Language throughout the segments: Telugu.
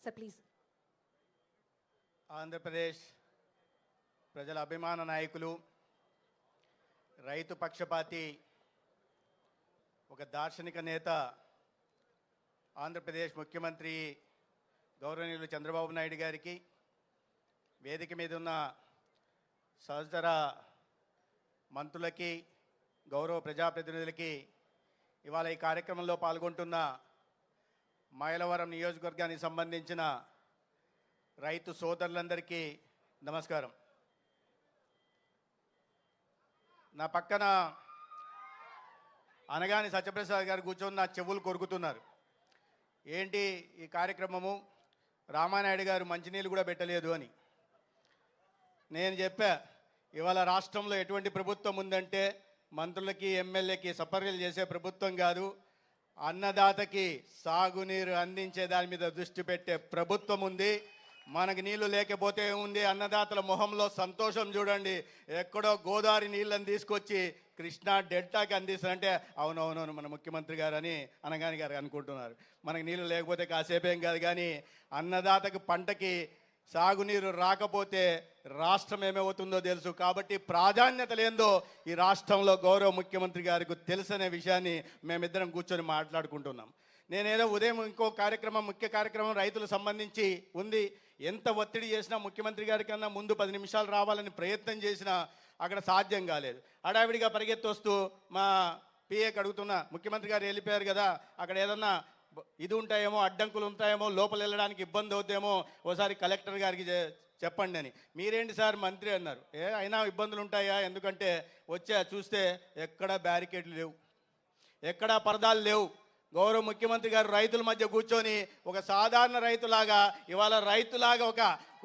Sir, please. ఆంధ్రప్రదేశ్ ప్రజల అభిమాన నాయకులు, రైతు పక్షపాతి, ఒక దార్శనిక నేత, ఆంధ్రప్రదేశ్ ముఖ్యమంత్రి గౌరవనీయులు చంద్రబాబు నాయుడు గారికి, వేదిక మీద ఉన్న సహచర మంత్రులకి, గౌరవ ప్రజాప్రతినిధులకి, ఇవాళ ఈ కార్యక్రమంలో పాల్గొంటున్న మైలవరం నియోజకవర్గానికి సంబంధించిన రైతు సోదరులందరికీ నమస్కారం. నా పక్కన అనగాని సత్యప్రసాద్ గారు కూర్చొని నా చెవులు కొరుకుతున్నారు. ఏంటి ఈ కార్యక్రమము, రామానాయుడు గారు మంచినీళ్ళు కూడా పెట్టలేదు అని. నేను చెప్పా, ఇవాళ రాష్ట్రంలో ఎటువంటి ప్రభుత్వం ఉందంటే మంత్రులకి ఎమ్మెల్యేకి సపర్యలు చేసే ప్రభుత్వం కాదు, అన్నదాతకి సాగునీరు అందించే దాని మీద దృష్టి పెట్టే ప్రభుత్వం ఉంది. మనకు నీళ్లు లేకపోతే ఉంది, అన్నదాతల మొహంలో సంతోషం చూడండి. ఎక్కడో గోదావరి నీళ్ళని తీసుకొచ్చి కృష్ణా డెల్టాకి అందిస్తారంటే అవునవునవును మన ముఖ్యమంత్రి గారు అని అనగాని గారు అనుకుంటున్నారు. మనకు నీళ్ళు లేకపోతే కాసేపేం కాదు, కానీ అన్నదాతకు పంటకి సాగునీరు రాకపోతే రాష్ట్రం ఏమవుతుందో తెలుసు. కాబట్టి ప్రాధాన్యత లేదో ఈ రాష్ట్రంలో గౌరవ ముఖ్యమంత్రి గారికి తెలుసనే విషయాన్ని మేమిద్దరం కూర్చొని మాట్లాడుకుంటున్నాం. నేనేదో ఉదయం ఇంకో కార్యక్రమం, ముఖ్య కార్యక్రమం రైతులకు సంబంధించి ఉంది. ఎంత ఒత్తిడి చేసినా ముఖ్యమంత్రి గారి కన్నా ముందు 10 నిమిషాలు రావాలని ప్రయత్నం చేసినా అక్కడ సాధ్యం కాలేదు. హడావిడిగా పరిగెత్తి వస్తూ మా పిఏకి అడుగుతున్నా, ముఖ్యమంత్రి గారు వెళ్ళిపోయారు కదా, అక్కడ ఏదన్నా ఇది ఉంటాయేమో, అడ్డంకులు ఉంటాయేమో, లోపల వెళ్ళడానికి ఇబ్బంది అవుతాయేమో, ఓసారి కలెక్టర్ గారికి చెప్పండి అని. మీరేంటి సార్ మంత్రి అన్నారు. అయినా ఇబ్బందులు ఉంటాయా, ఎందుకంటే చూస్తే ఎక్కడా బ్యారికేడ్లు లేవు, ఎక్కడా పరదాలు లేవు. గౌరవ ముఖ్యమంత్రి గారు రైతుల మధ్య కూర్చొని ఒక సాధారణ రైతులాగా, ఇవాళ రైతులాగా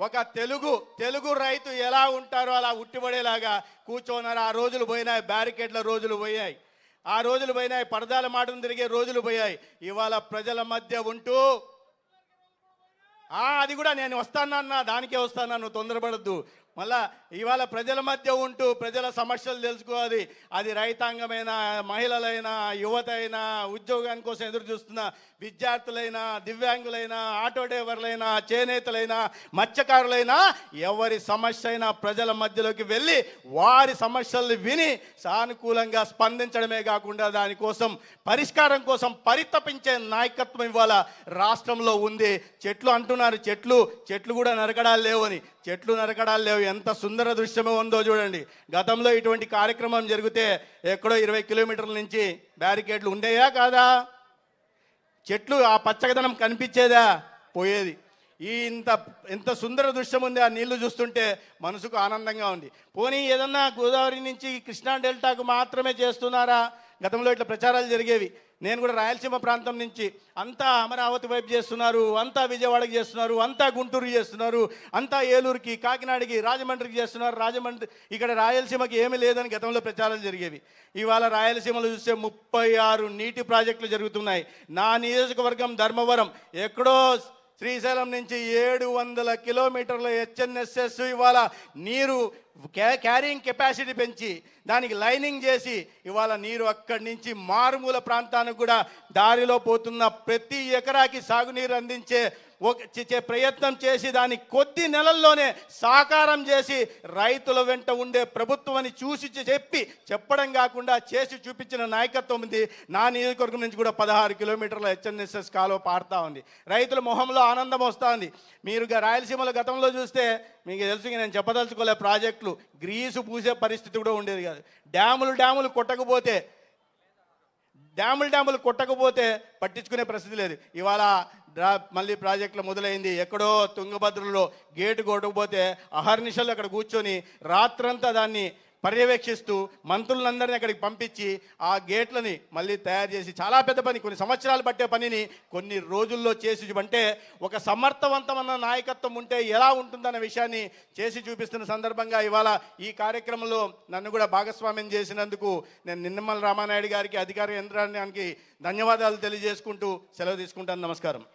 ఒక తెలుగు రైతు ఎలా ఉంటారో అలా ఉట్టిపడేలాగా కూర్చోన్నారు. ఆ రోజులు పోయినాయి, బ్యారికేడ్ల రోజులు పోయాయి, ఆ రోజులు పోయినాయి, పరదాల మాటను తిరిగే రోజులు పోయాయి. ఇవాళ ప్రజల మధ్య ఉంటూ అది కూడా నేను వస్తానన్నా, దానికే వస్తానా, నువ్వు తొందరపడద్దు. మళ్ళా ఇవాళ ప్రజల మధ్య ఉంటూ ప్రజల సమస్యలు తెలుసుకోవాలి. అది రైతాంగమైనా, మహిళలైనా, యువత అయినా, ఉద్యోగాని కోసం ఎదురు చూస్తున్న విద్యార్థులైనా, దివ్యాంగులైనా, ఆటో డ్రైవర్లైనా, చేనేతలైనా, మత్స్యకారులైనా, ఎవరి సమస్య అయినా ప్రజల మధ్యలోకి వెళ్ళి వారి సమస్యల్ని విని సానుకూలంగా స్పందించడమే కాకుండా దానికోసం పరిష్కారం కోసం పరితపించే నాయకత్వం ఇవాళ రాష్ట్రంలో ఉంది. చెట్లు అంటున్నారు, చెట్లు కూడా నరకడాలు లేవని. చెట్లు నరకడాలు లేవు, ఎంత సుందర దృశ్యమో ఉందో చూడండి. గతంలో ఇటువంటి కార్యక్రమం జరిగితే ఎక్కడో 20 కిలోమీటర్ల నుంచి బ్యారికేడ్లు ఉండేయా కాదా? చెట్లు ఆ పచ్చదనం కనిపించేదా? పోయేది. ఎంత సుందర దృశ్యం ఉంది. ఆ నీళ్లు చూస్తుంటే మనసుకు ఆనందంగా ఉంది. పోనీ ఏదన్నా గోదావరి నుంచి కృష్ణా డెల్టాకు మాత్రమే చేస్తున్నారా? గతంలో ఇట్లా ప్రచారాలు జరిగేవి. నేను కూడా రాయలసీమ ప్రాంతం నుంచి అంతా అమరావతి వైపు చేస్తున్నారు, అంతా విజయవాడకి చేస్తున్నారు, అంతా గుంటూరు చేస్తున్నారు, అంతా ఏలూరుకి, కాకినాడకి, రాజమండ్రికి చేస్తున్నారు. రాజమండ్రి ఇక్కడ రాయలసీమకి ఏమీ లేదని గతంలో ప్రచారాలు జరిగేవి. ఇవాళ రాయలసీమలో చూస్తే 36 నీటి ప్రాజెక్టులు జరుగుతున్నాయి. నా నియోజకవర్గం ధర్మవరం ఎక్కడో శ్రీశైలం నుంచి 700 కిలోమీటర్ల హెచ్ఎన్ఎస్ఎస్ ఇవాళ నీరు క్యారింగ్ కెపాసిటీ పెంచి దానికి లైనింగ్ చేసి ఇవాళ నీరు అక్కడి నుంచి మారుమూల ప్రాంతానికి కూడా దారిలో పోతున్న ప్రతి ఎకరాకి సాగునీరు అందించే ప్రయత్నం చేసి దాన్ని కొద్ది నెలల్లోనే సాకారం చేసి రైతుల వెంట ఉండే ప్రభుత్వం అని చెప్పడం కాకుండా చేసి చూపించిన నాయకత్వం ఉంది. నా నియోజకవర్గం నుంచి కూడా 16 కిలోమీటర్ల హెచ్ఎన్ఎస్ఎస్ కాలువ పారుతూ ఉంది. రైతుల మొహంలో ఆనందం వస్తూ ఉంది. మీరు రాయలసీమలో గతంలో చూస్తే మీకు తెలుసు, నేను చెప్పదలుచుకోలే, ప్రాజెక్టులు గ్రీసు పూసే పరిస్థితి కూడా ఉండేది కాదు. డ్యాములు కొట్టకపోతే పట్టించుకునే పరిస్థితి లేదు. ఇవాళ మళ్ళీ ప్రాజెక్టులు మొదలైంది. ఎక్కడో తుంగభద్రలో గేటు కొట్టకపోతే అహర్నిశలు అక్కడ కూర్చొని రాత్రంతా దాన్ని పర్యవేక్షిస్తూ మంత్రులందరినీ అక్కడికి పంపించి ఆ గేట్లని మళ్ళీ తయారు చేసి, చాలా పెద్ద పని, కొన్ని సంవత్సరాలు పట్టే పనిని కొన్ని రోజుల్లో చేసి, అంటే ఒక సమర్థవంతమైన నాయకత్వం ఉంటే ఎలా ఉంటుందన్న విషయాన్ని చేసి చూపిస్తున్న సందర్భంగా ఇవాళ ఈ కార్యక్రమంలో నన్ను కూడా భాగస్వామ్యం చేసినందుకు నేను నిమ్మల రామానాయుడు గారికి, అధికార యంత్రాంగానికి ధన్యవాదాలు తెలియజేసుకుంటూ సెలవు తీసుకుంటాను. నమస్కారం.